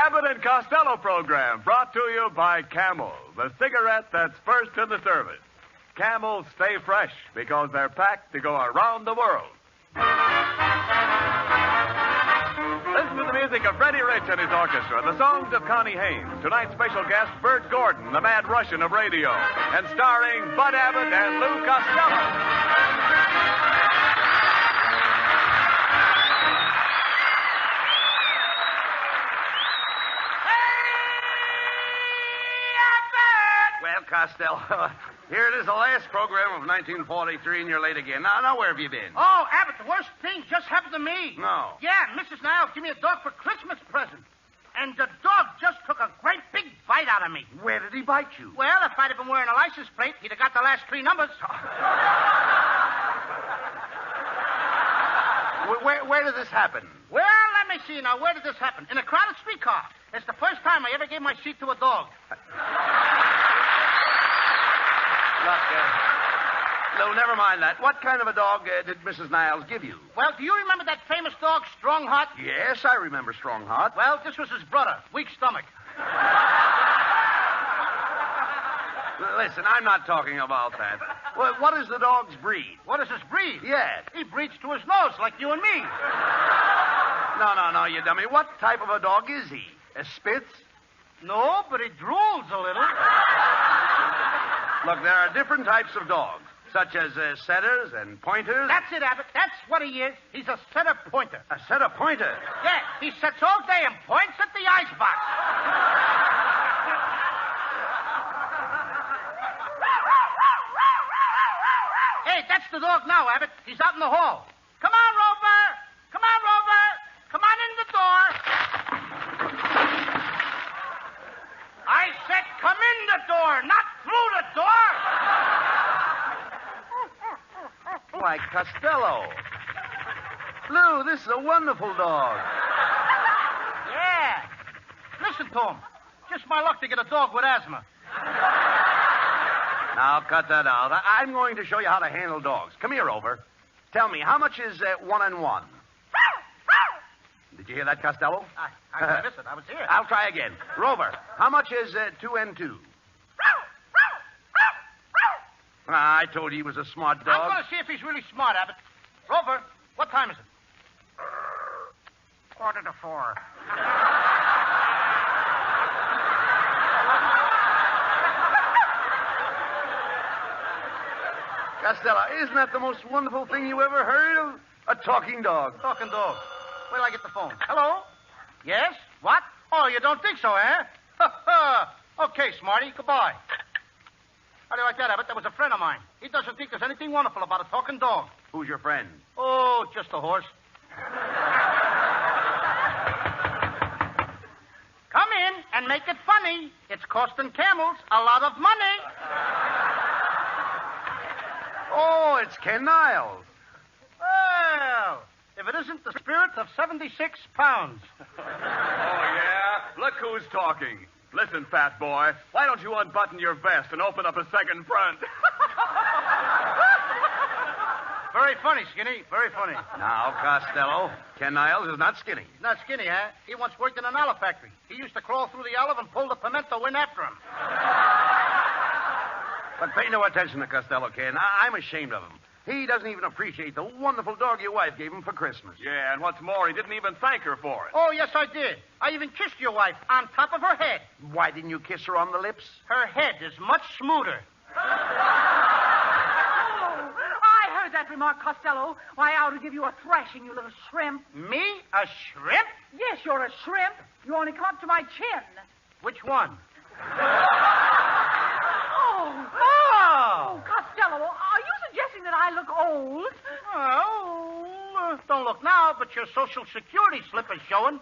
Abbott and Costello program brought to you by Camel, the cigarette that's first in the service. Camels stay fresh because they're packed to go around the world. Listen to the music of Freddie Rich and his orchestra, the songs of Connie Haynes, tonight's special guest, Bert Gordon, the Mad Russian of radio, and starring Bud Abbott and Lou Costello. Costello, here it is, the last program of 1943, and you're late again. Now, where have you been? Oh, Abbott, the worst thing just happened to me. No. Yeah, Mrs. Niles gave me a dog for Christmas present. And the dog just took a great big bite out of me. Where did he bite you? Well, if I'd have been wearing a license plate, he'd have got the last 3 numbers. Where did this happen? Well, let me see now. Where did this happen? In a crowded streetcar. It's the first time I ever gave my seat to a dog. Look, Lou, never mind that. What kind of a dog did Mrs. Niles give you? Well, do you remember that famous dog, Strongheart? Yes, I remember Strongheart. Well, this was his brother, Weak Stomach. Listen, I'm not talking about that. Well, what is the dog's breed? What is his breed? Yes. He breeds to his nose, like you and me. No, you dummy. What type of a dog is he? A Spitz? No, but he drools a little. Look, there are different types of dogs, such as setters and pointers. That's it, Abbott. That's what he is. He's a setter pointer. A setter pointer? Yeah, he sits all day and points at the icebox. Hey, that's the dog now, Abbott. He's out in the hall. Come on, Rover. Come on, Rover. Come on in the door. I said come in the door, not through the door. Why, Costello. Lou, this is a wonderful dog. Yeah. Listen to him. Just my luck to get a dog with asthma. Now, cut that out. I'm going to show you how to handle dogs. Come here, Rover. Tell me, how much is 1 and 1? Did you hear that, Costello? I missed it. I was here. I'll try again. Rover, how much is 2 and 2? I told you he was a smart dog. I'm going to see if he's really smart, Abbott. Rover, what time is it? 3:45. Costello, isn't that the most wonderful thing you ever heard of? A talking dog. Talking dog. Wait till I get the phone. Hello? Yes? What? Oh, you don't think so, eh? Okay, Smarty. Goodbye. How do you like that, Abbott? That was a friend of mine. He doesn't think there's anything wonderful about a talking dog. Who's your friend? Oh, just a horse. Come in and make it funny. It's costing camels a lot of money. Oh, it's Ken Niles. Well, if it isn't the spirit of 76 pounds. Oh, yeah? Look who's talking. Listen, fat boy, why don't you unbutton your vest and open up a second front? Very funny, Skinny. Very funny. Now, Costello, Ken Niles is not skinny. He's not skinny, huh? He once worked in an olive factory. He used to crawl through the olive and pull the pimento in after him. But pay no attention to Costello, Ken. I'm ashamed of him. He doesn't even appreciate the wonderful dog your wife gave him for Christmas. Yeah, and what's more, he didn't even thank her for it. Oh, yes, I did. I even kissed your wife on top of her head. Why didn't you kiss her on the lips? Her head is much smoother. I heard that remark, Costello. Why, I ought to give you a thrashing, you little shrimp. Me? A shrimp? Yes, you're a shrimp. You only come up to my chin. Which one? Oh, Costello, are you suggesting that I look old? Oh, don't look now, but your Social Security slip is showing.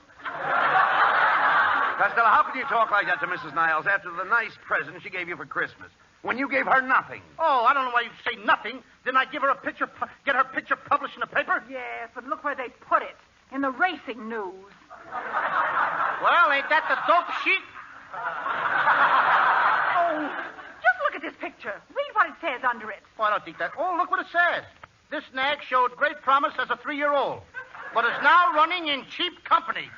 Costello, how can you talk like that to Mrs. Niles after the nice present she gave you for Christmas, when you gave her nothing? Oh, I don't know why you say nothing. Didn't I give her a picture, get her picture published in the paper? Yes, but look where they put it. In the racing news. Well, ain't that the dope sheet? Oh, just look at this picture. Read what it says under it. Oh, I don't think that. Oh, look what it says. This nag showed great promise as a 3-year-old, but is now running in cheap company.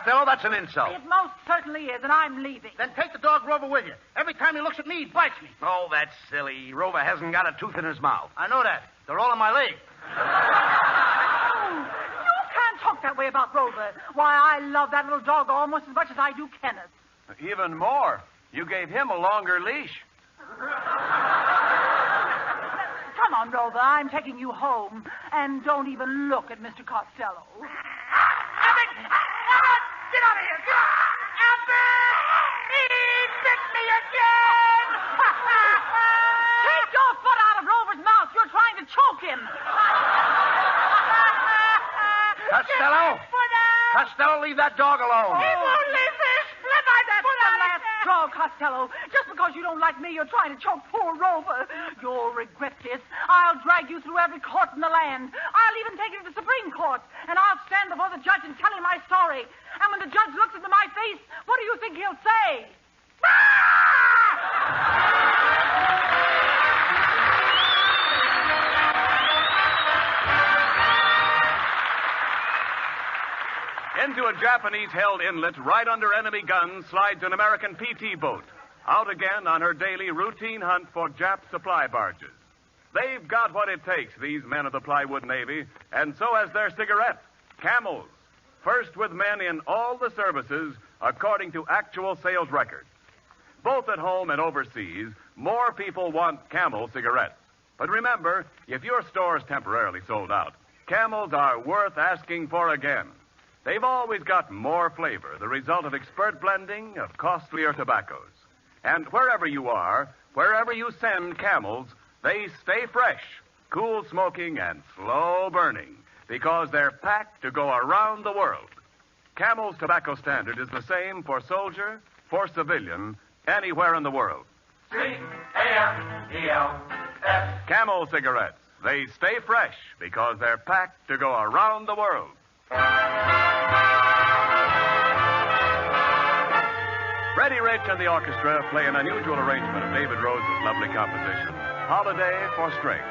Costello, that's an insult. It most certainly is, and I'm leaving. Then take the dog Rover with you. Every time he looks at me, he bites me. Oh, that's silly. Rover hasn't got a tooth in his mouth. I know that. They're all in my leg. You can't talk that way about Rover. Why, I love that little dog almost as much as I do Kenneth. Even more. You gave him a longer leash. Come on, Rover. I'm taking you home. And don't even look at Mr. Costello. Abbott! Abbott! Get out of here! Get out! Abbott! He bit me again! Take your foot out of Rover's mouth. You're trying to choke him. Costello! Costello, leave that dog alone. He won't leave this. Let my That's foot the out. last straw, Costello. Just because you don't like me, you're trying to choke poor Rover. You'll regret this. I'll drag you through every court in the land. I'll even take you to the Supreme Court. And I'll stand before the judge and tell him my story. And when the judge looks into my face, what do you think he'll say? Into a Japanese-held inlet right under enemy guns slides an American PT boat. Out again on her daily routine hunt for Jap supply barges. They've got what it takes, these men of the plywood Navy, and so has their cigarette, Camels. First with men in all the services, according to actual sales records. Both at home and overseas, more people want Camel cigarettes. But remember, if your store's temporarily sold out, Camels are worth asking for again. They've always got more flavor, the result of expert blending of costlier tobaccos. And wherever you are, wherever you send Camels, they stay fresh, cool smoking and slow burning, because they're packed to go around the world. Camel's tobacco standard is the same for soldier, for civilian, anywhere in the world. C-A-M-E-L-S. Camel cigarettes. They stay fresh because they're packed to go around the world. Freddie Rich and the orchestra play an unusual arrangement of David Rose's lovely composition, Holiday for Strings.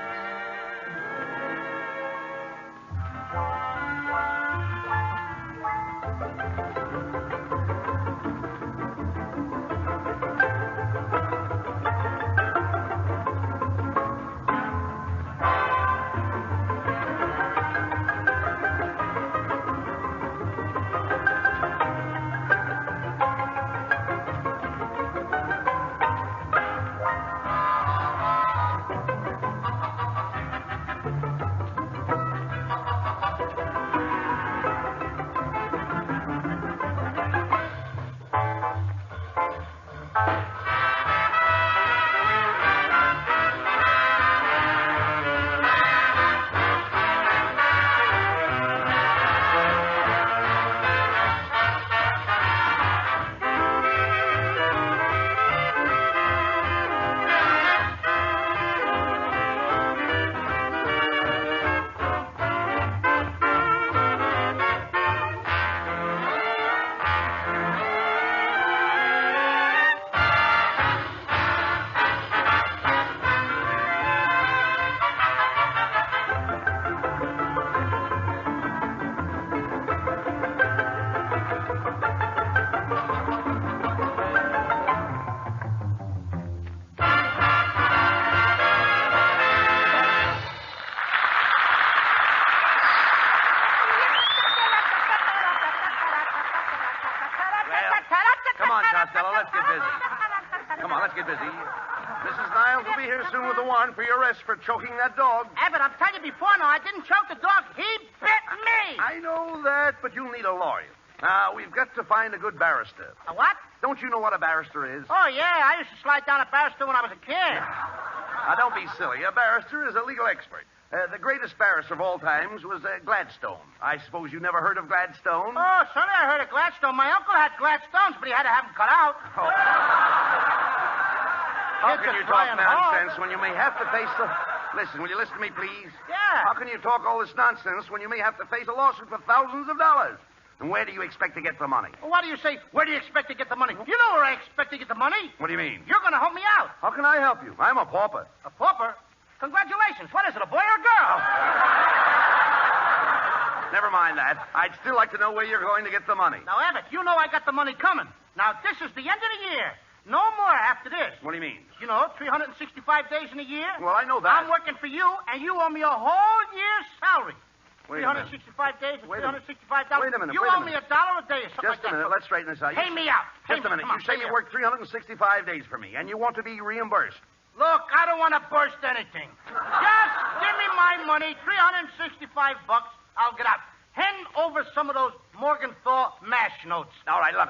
Costello, let's get busy. Come on, let's get busy. Mrs. Niles will be here soon with a warrant for your arrest for choking that dog. Abbott, I've told you before now, I didn't choke the dog. He bit me. I know that, but you'll need a lawyer. Now, we've got to find a good barrister. A what? Don't you know what a barrister is? Oh, yeah, I used to slide down a barrister when I was a kid. Now, don't be silly. A barrister is a legal expert. The greatest barrister of all times was Gladstone. I suppose you never heard of Gladstone? Oh, sonny, I heard of Gladstone. My uncle had Gladstones, but he had to have them cut out. Oh. How can you talk nonsense when you may have to face the... Listen, will you listen to me, please? Yeah. How can you talk all this nonsense when you may have to face a lawsuit for thousands of dollars? And where do you expect to get the money? Well, what do you say? Where do you expect to get the money? You know where I expect to get the money. What do you mean? You're going to help me out. How can I help you? I'm a pauper. A pauper? Congratulations. What is it, a boy or a girl? Never mind that. I'd still like to know where you're going to get the money. Now, Abbott, you know I got the money coming. Now, this is the end of the year. No more after this. What do you mean? You know, 365 days in a year. Well, I know that. I'm working for you, and you owe me a whole year's salary. Wait a minute. 365 days and Wait a minute. $365. Wait a minute, You wait a owe me minute. $1 a day or something Just a minute. Let's straighten this out. Pay me out. Just a minute. Come on, You say pay you me work 365 days for me, and you want to be reimbursed. Look, I don't want to burst anything. Just give me my money, $365. I'll get out. Hand over some of those Morgenthau MASH notes. All right, look.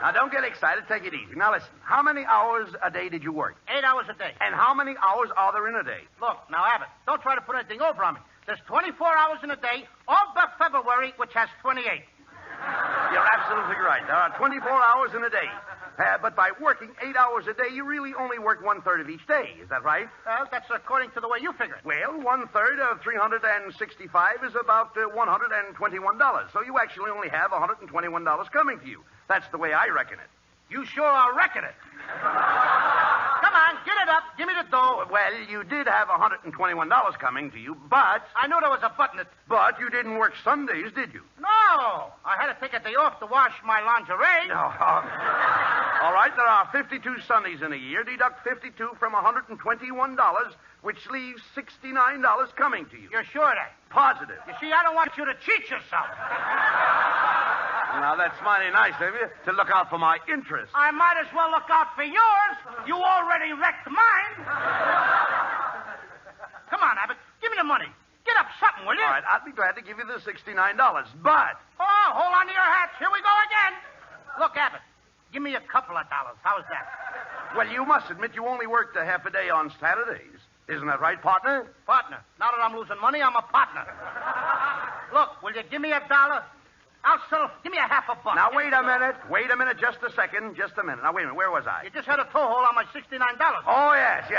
Now, don't get excited. Take it easy. Now, listen. How many hours a day did you work? 8 hours a day. And how many hours are there in a day? Look, now, Abbott, don't try to put anything over on me. There's 24 hours in a day, all but February, which has 28. You're absolutely right. There are 24 hours in a day. But by working 8 hours a day, you really only work 1/3 of each day. Is that right? Well, that's according to the way you figure it. Well, 1/3 of 365 is about $121. So you actually only have $121 coming to you. That's the way I reckon it. You sure are wrecking it. Come on, get it up. Give me the dough. Well, you did have $121 coming to you, but... I knew there was a button. But you didn't work Sundays, did you? No. I had to take a day off to wash my lingerie. No. All right, there are 52 Sundays in a year. Deduct 52 from $121, which leaves $69 coming to you. You're sure of that? Positive. You see, I don't want you to cheat yourself. Now, that's mighty nice of you to look out for my interests. I might as well look out for yours. You already wrecked mine. Come on, Abbott. Give me the money. Get up something, will you? All right, I'd be glad to give you the $69, but... Oh, hold on to your hats. Here we go again. Look, Abbott, give me a couple of dollars. How's that? Well, you must admit you only worked a half a day on Saturdays. Isn't that right, partner? Partner. Now that I'm losing money, I'm a partner. Look, will you give me $1? I'll settle. Give me a half a buck. Now, wait a minute. Wait a minute. Just a second. Just a minute. Now, wait a minute. Where was I? You just had a toe hole on my $69. Oh, yes.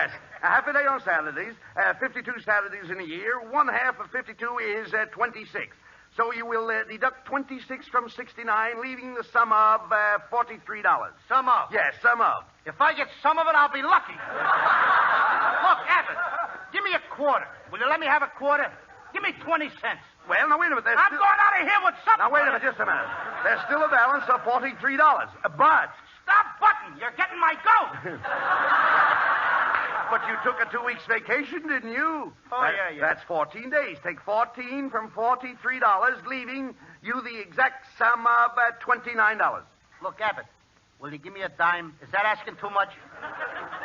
A half a day on Saturdays. 52 Saturdays in a year. 1/2 of 52 is 26. So you will deduct 26 from 69, leaving the sum of $43. Sum of? Yes, sum of. If I get some of it, I'll be lucky. Look, Abbott, give me a quarter. Will you let me have a quarter? Give me 20 cents. Well, now, wait a minute. I'm going out of here with something. Now, wait a minute. Just a minute. There's still a balance of $43. But... Stop button. You're getting my goat. But you took a 2 weeks vacation, didn't you? Oh, yeah. That's 14 days. Take 14 from $43, leaving you the exact sum of $29. Look, Abbott, will you give me a dime? Is that asking too much?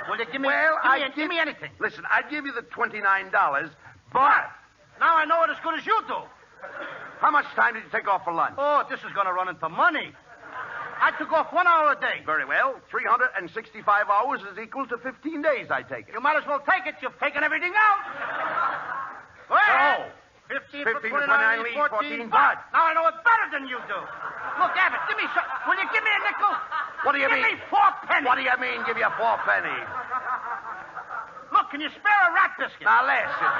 Will you give me... Well, give me anything. Listen, I'd give you the $29, but... Now I know it as good as you do. How much time did you take off for lunch? Oh, this is going to run into money. I took off 1 hour a day. Very well. 365 hours is equal to 15 days, I take it. You might as well take it. You've taken everything out. Go ahead. 15 for 29 leaves 14. But... Now I know it better than you do. Look, Abbott, give me some... Will you give me a nickel? What do you mean? Give me 4 pennies. What do you mean, give you 4 pennies? Look, can you spare a rat biscuit? Now, listen.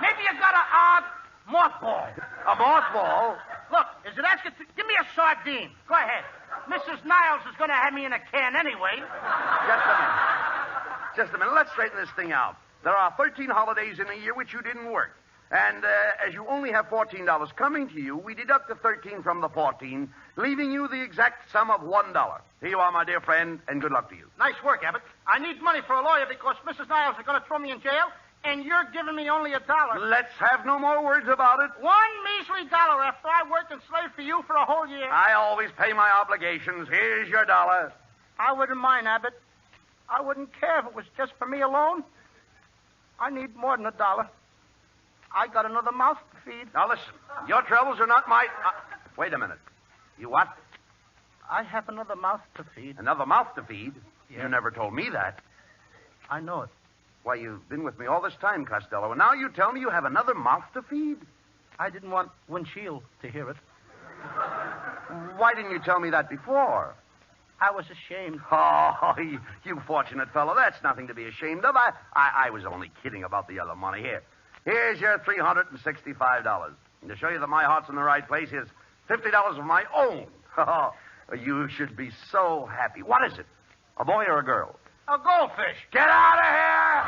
Maybe you got a mothball. A mothball? Look, is it asking... Give me a sardine. Go ahead. Mrs. Niles is going to have me in a can anyway. Just a minute. Let's straighten this thing out. There are 13 holidays in a year which you didn't work. And as you only have $14 coming to you, we deduct the 13 from the 14, leaving you the exact sum of $1. Here you are, my dear friend, and good luck to you. Nice work, Abbott. I need money for a lawyer because Mrs. Niles is going to throw me in jail, and you're giving me only $1. Let's have no more words about it. $1 measly after I worked and slaved for you for a whole year. I always pay my obligations. Here's your $1. I wouldn't mind, Abbott. I wouldn't care if it was just for me alone. I need more than $1. I got another mouth to feed. Now, listen. Your troubles are not my... wait a minute. You what? I have another mouth to feed. Another mouth to feed? Yeah. You never told me that. I know it. Why, you've been with me all this time, Costello, and now you tell me you have another mouth to feed? I didn't want Winchell to hear it. Why didn't you tell me that before? I was ashamed. Oh, you fortunate fellow. That's nothing to be ashamed of. I was only kidding about the other money. Here's your $365. And to show you that my heart's in the right place, here's $50 of my own. You should be so happy. What is it? A boy or a girl? A goldfish. Get out of here!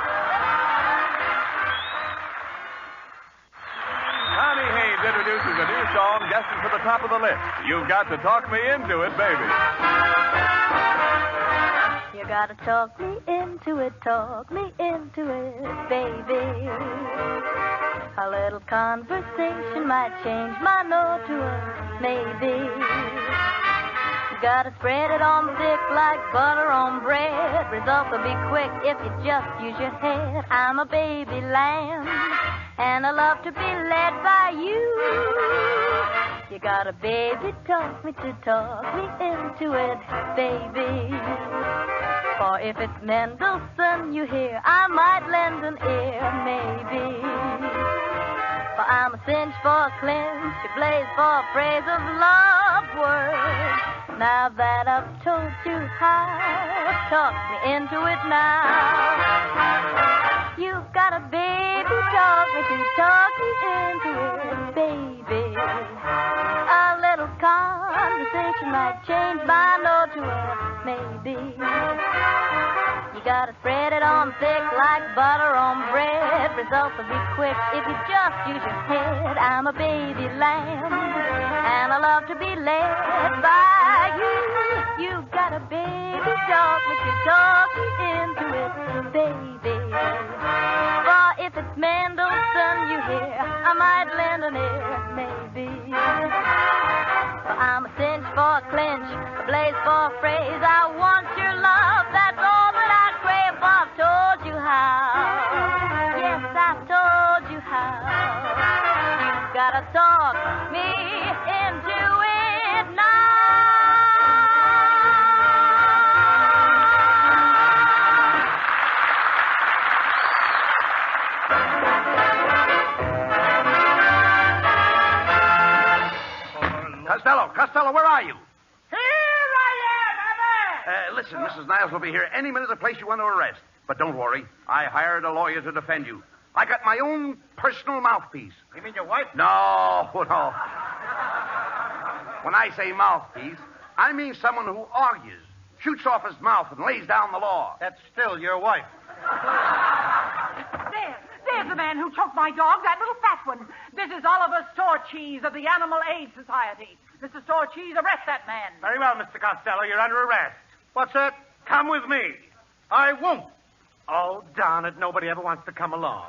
Connie Haynes introduces a new song destined for the top of the list. You've got to talk me into it, baby. You gotta talk me into it, baby. A little conversation might change my no to a maybe. You gotta spread it on thick like butter on bread. Results will be quick if you just use your head. I'm a baby lamb, and I love to be led by you. You gotta, baby, talk me into it, baby. For if it's Mendelssohn you hear, I might lend an ear, maybe. For I'm a cinch for a clinch, a blaze for a phrase of love words. Now that I've told you how, talk me into it now. You've got a baby, talk me into it, baby. A little conversation might change my no to a maybe. You gotta spread it on thick like butter on bread. Results will be quick if you just use your head. I'm a baby lamb, and I love to be led by you. You got a baby, talk me into it, baby. For if it's Mendelssohn you hear, I might lend an ear, maybe. For I'm a cinch for a clinch, a blaze for a phrase. I want your love, that's all that I crave. I've told you how. Yes, I've told you how. You've gotta talk me into it now. Costello, where are you? Here I am, Abbott! Listen, Mrs. Niles will be here any minute to place you under arrest. But don't worry. I hired a lawyer to defend you. I got my own personal mouthpiece. You mean your wife? No. When I say mouthpiece, I mean someone who argues, shoots off his mouth, and lays down the law. That's still your wife. There's the man who choked my dog, that little fat one. This is Oliver Storecheese of the Animal Aid Society. Mr. Storecheese, arrest that man. Very well, Mr. Costello. You're under arrest. What's that? Come with me. I won't. Oh, darn it. Nobody ever wants to come along.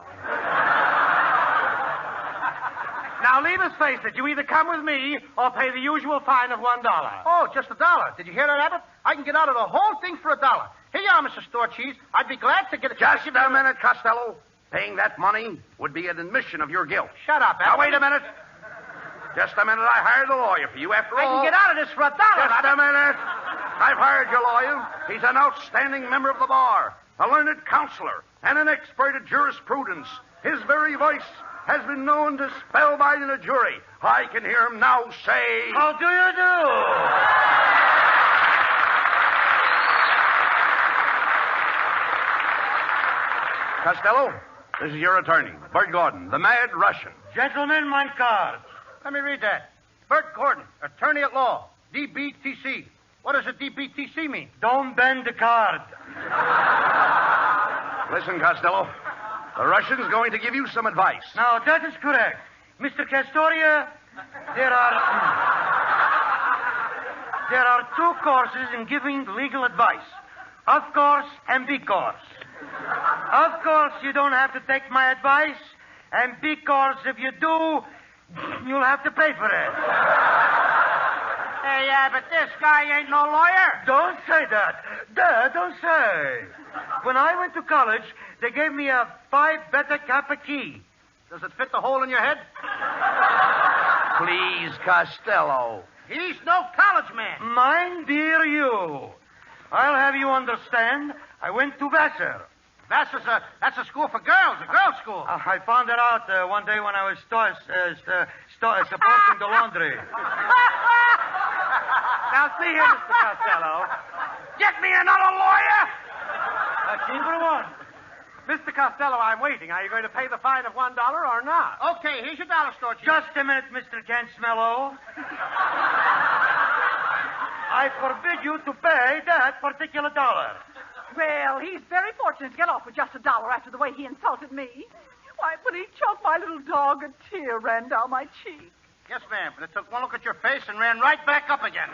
Now, leave us face it. You either come with me or pay the usual fine of $1. Oh, just $1. Did you hear that, Abbott? I can get out of the whole thing for $1. Here you are, Mr. Storecheese. I'd be glad to get a... Just a minute, Costello. Paying that money would be an admission of your guilt. Shut up, Abbott. Now, wait a minute. Just a minute. I hired a lawyer for you, after all. I can get out of this for $1. Just a minute. I've hired your lawyer. He's an outstanding member of the bar, a learned counselor, and an expert at jurisprudence. His very voice has been known to spellbind in a jury. I can hear him now say... How do you do? Costello, this is your attorney, Bert Gordon, the Mad Russian. Gentlemen, my card. Let me read that. Bert Gordon, attorney at law, DBTC. What does a DBTC mean? Don't bend the card. Listen, Costello, the Russian's going to give you some advice. Now, that is correct. Mr. Castoria, there are two courses in giving legal advice. Of course, and B course. Of course, you don't have to take my advice. And B course, if you do, you'll have to pay for it. Hey, but this guy ain't no lawyer. Don't say that. Dad, don't say. When I went to college, they gave me a 5 beta kappa key. Does it fit the hole in your head? Please, Costello. He's no college man. Mine dear you. I'll have you understand, I went to Vassar. That's a school for girls, a girls' school. I found it out one day when I was supporting the laundry. Now, see here, Mr. Costello. Get me another lawyer. Keep for one. Mr. Costello, I'm waiting. Are you going to pay the fine of $1 or not? Okay, here's your dollar store, Chief. Just a minute, Mr. Cansmello. I forbid you to pay that particular dollar. Well, he's very fortunate to get off with just $1 after the way he insulted me. Why, when he choked my little dog, a tear ran down my cheek. Yes, ma'am, but it took one look at your face and ran right back up again.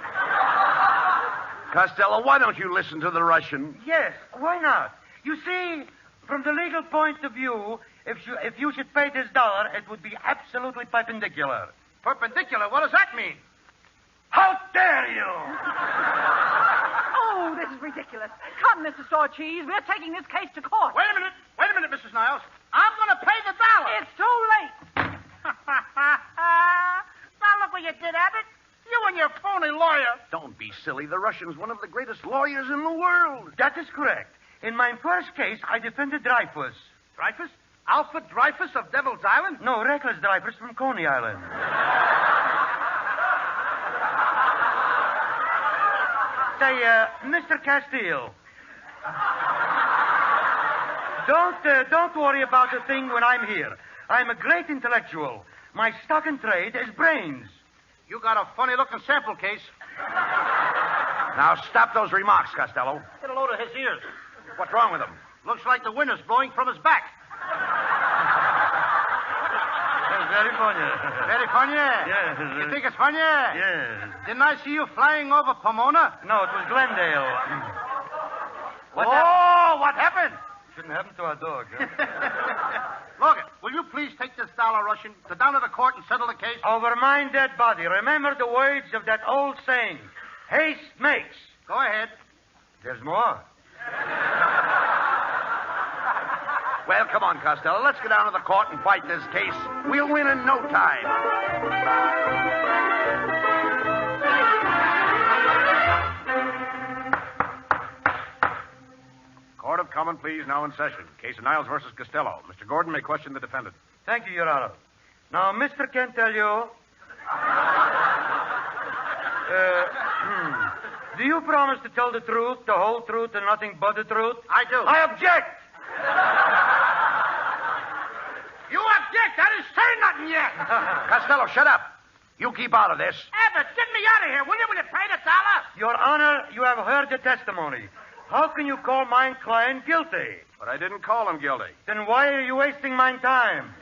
Costello, why don't you listen to the Russian? Yes, why not? You see, from the legal point of view, if you should pay this dollar, it would be absolutely perpendicular. Perpendicular? What does that mean? How dare you? Oh, this is ridiculous. Come, Mr. Store Cheese. We're taking this case to court. Wait a minute, Mrs. Niles. I'm going to pay the dollar. It's too late. Now look what you did, Abbott. You and your phony lawyer. Don't be silly. The Russian's one of the greatest lawyers in the world. That is correct. In my first case, I defended Dreyfus. Dreyfus? Alfred Dreyfus of Devil's Island? No, reckless Dreyfus from Coney Island. Say, Mr. Castile. Don't worry about a thing when I'm here. I'm a great intellectual. My stock in trade is brains. You got a funny-looking sample case. Now, stop those remarks, Costello. Get a load of his ears. What's wrong with him? Looks like the wind is blowing from his back. Very funny. Very funny? Yes. You think it's funny? Yes. Didn't I see you flying over Pomona? No, it was Glendale. What happened? Shouldn't happen to our dog. Huh? Look, will you please take this dollar, Russian, down to the court and settle the case? Over my dead body, remember the words of that old saying, haste makes. Go ahead. There's more. Well, come on, Costello. Let's get down to the court and fight this case. We'll win in no time. Court of Common Pleas now in session. Case of Niles versus Costello. Mr. Gordon may question the defendant. Thank you, Your Honor. Now, Mr. Kent tell you... do you promise to tell the truth, the whole truth, and nothing but the truth? I do. I object! You object? I didn't say nothing yet. Costello, shut up. You keep out of this. Abbott, get me out of here, will you? Will you pay the dollar? Your Honor, you have heard the testimony. How can you call my client guilty? But I didn't call him guilty. Then why are you wasting my time?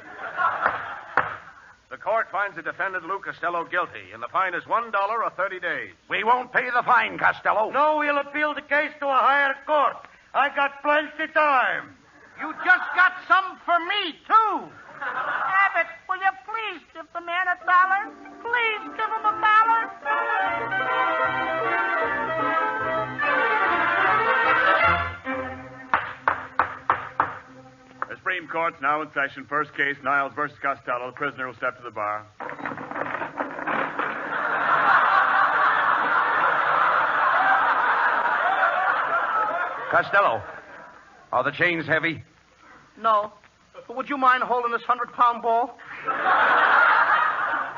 The court finds the defendant, Lou Costello, guilty, and the fine is $1 or 30 days. We won't pay the fine, Costello. No, we'll appeal the case to a higher court. I got plenty time. You just got some for me, too. Abbott, will you please give the man $1? Please give him $1. The Supreme Court's now in session. First case, Niles versus Costello. The prisoner will step to the bar. Costello, are the chains heavy? No. But would you mind holding this 100-pound ball?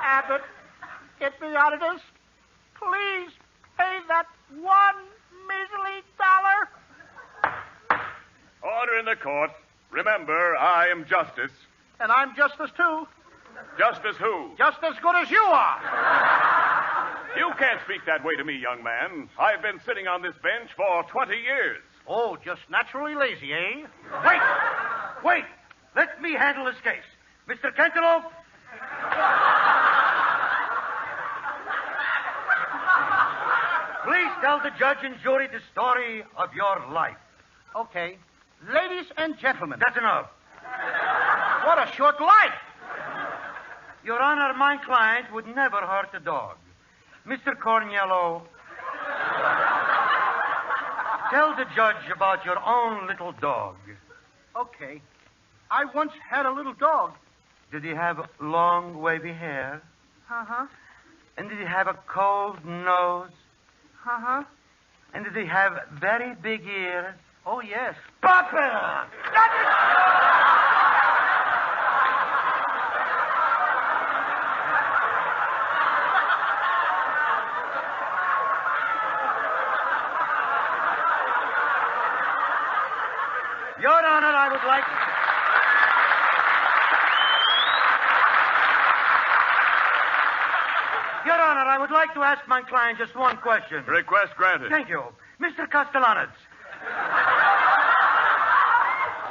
Abbott, get me out of this. Please pay that one measly dollar. Order in the court. Remember, I am justice. And I'm justice, too. Justice who? Just as good as you are. You can't speak that way to me, young man. I've been sitting on this bench for 20 years. Oh, just naturally lazy, eh? Wait. Let me handle this case. Mr. Cantaloupe. Please tell the judge and jury the story of your life. Okay. Ladies and gentlemen. That's enough. What a short life. Your Honor, my client would never hurt a dog. Mr. Corniello, tell the judge about your own little dog. Okay. I once had a little dog. Did he have long, wavy hair? Uh-huh. And did he have a cold nose? Uh-huh. And did he have very big ears? Oh, yes. Papa! Your Honor, I would like... Your Honor, I would like to ask my client just one question. Request granted. Thank you. Mr. Castellanets.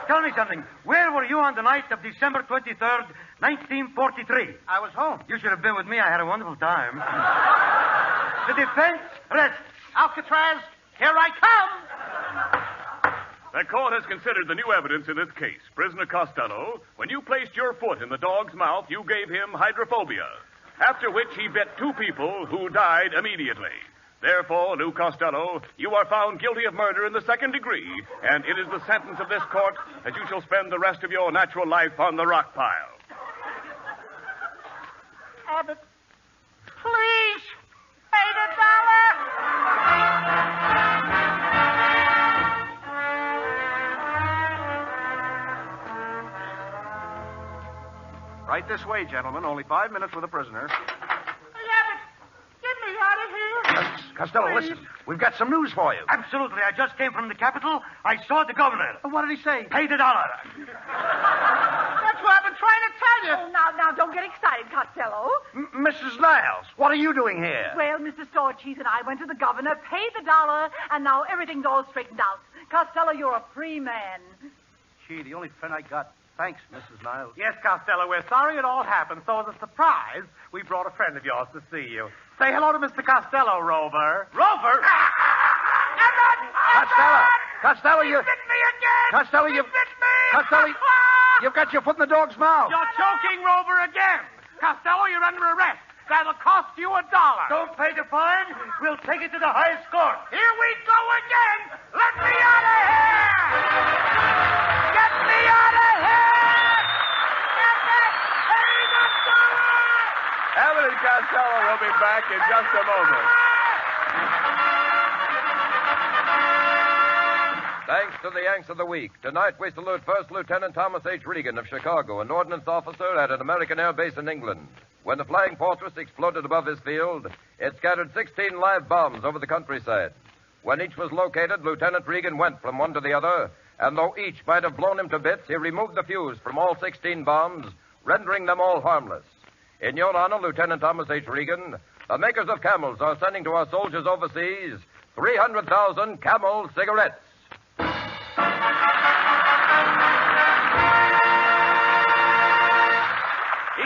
tell me something. Where were you on the night of December 23rd, 1943? I was home. You should have been with me. I had a wonderful time. The defense rests. Alcatraz, here I come. The court has considered the new evidence in this case. Prisoner Costello, when you placed your foot in the dog's mouth, you gave him hydrophobia, after which he bit two people who died immediately. Therefore, Lou Costello, you are found guilty of murder in the second degree, and it is the sentence of this court that you shall spend the rest of your natural life on the rock pile. Abbott, please, pay the dollar. Right this way, gentlemen. Only 5 minutes with the prisoner. Abbott, get me out of here. Costello, listen. We've got some news for you. Absolutely. I just came from the Capitol. I saw the governor. What did he say? Pay the dollar. That's what I've been trying to tell you. Oh, now, don't get excited, Costello. Mrs. Niles, what are you doing here? Well, Mr. Storecheese and I went to the governor, paid the dollar, and now everything's all straightened out. Costello, you're a free man. Gee, the only friend I got. Thanks, Mrs. Niles. Yes, Costello, we're sorry it all happened, so as a surprise, we brought a friend of yours to see you. Say hello to Mr. Costello, Rover. Rover? Costello, you... Bit me again! Costello, you... Bit me! Costello, you've got your foot in the dog's mouth. You're choking Rover again. Costello, you're under arrest. That'll cost you $1. Don't pay the fine. We'll take it to the highest court. Here we go again! Let me out of here! Get me out of here! Get me! Pay the dollar! Abbott and Costello will be back in just a moment. Thanks to the Yanks of the Week. Tonight we salute First Lieutenant Thomas H. Regan of Chicago, an ordnance officer at an American air base in England. When the flying fortress exploded above his field, it scattered 16 live bombs over the countryside. When each was located, Lieutenant Regan went from one to the other, and though each might have blown him to bits, he removed the fuse from all 16 bombs, rendering them all harmless. In your honor, Lieutenant Thomas H. Regan, the makers of Camels are sending to our soldiers overseas 300,000 Camel cigarettes.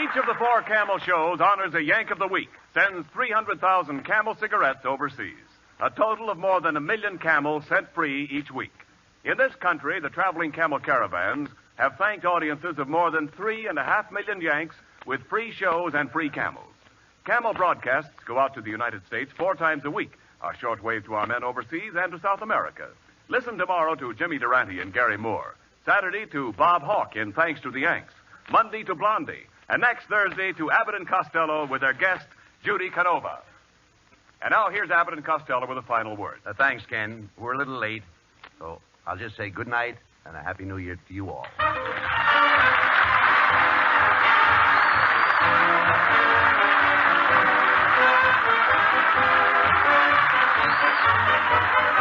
Each of the 4 Camel shows honors a Yank of the Week, sends 300,000 Camel cigarettes overseas. A total of more than 1 million camels sent free each week. In this country, the traveling camel caravans have thanked audiences of more than 3.5 million Yanks with free shows and free camels. Camel broadcasts go out to the United States 4 times a week, a shortwave to our men overseas and to South America. Listen tomorrow to Jimmy Durante and Gary Moore. Saturday to Bob Hawke in Thanks to the Yanks. Monday to Blondie. And next Thursday to Abbott and Costello with their guest, Judy Canova. And now here's Abbott and Costello with a final word. Thanks, Ken. We're a little late, so I'll just say good night and a Happy New Year to you all.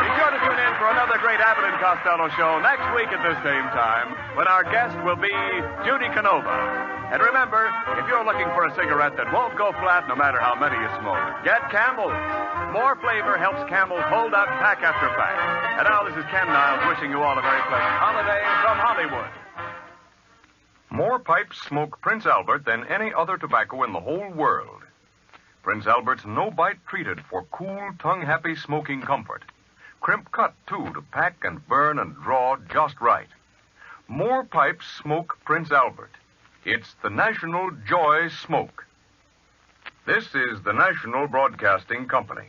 Be sure to tune in for another great Abbott and Costello show next week at this same time, when our guest will be Judy Canova. And remember, if you're looking for a cigarette that won't go flat no matter how many you smoke, get Camels. More flavor helps Camels hold up pack after pack. And now this is Ken Niles wishing you all a very pleasant holiday from Hollywood. More pipes smoke Prince Albert than any other tobacco in the whole world. Prince Albert's no-bite treated for cool, tongue-happy smoking comfort. Crimp cut, too, to pack and burn and draw just right. More pipes smoke Prince Albert. It's the National Joy Smoke. This is the National Broadcasting Company.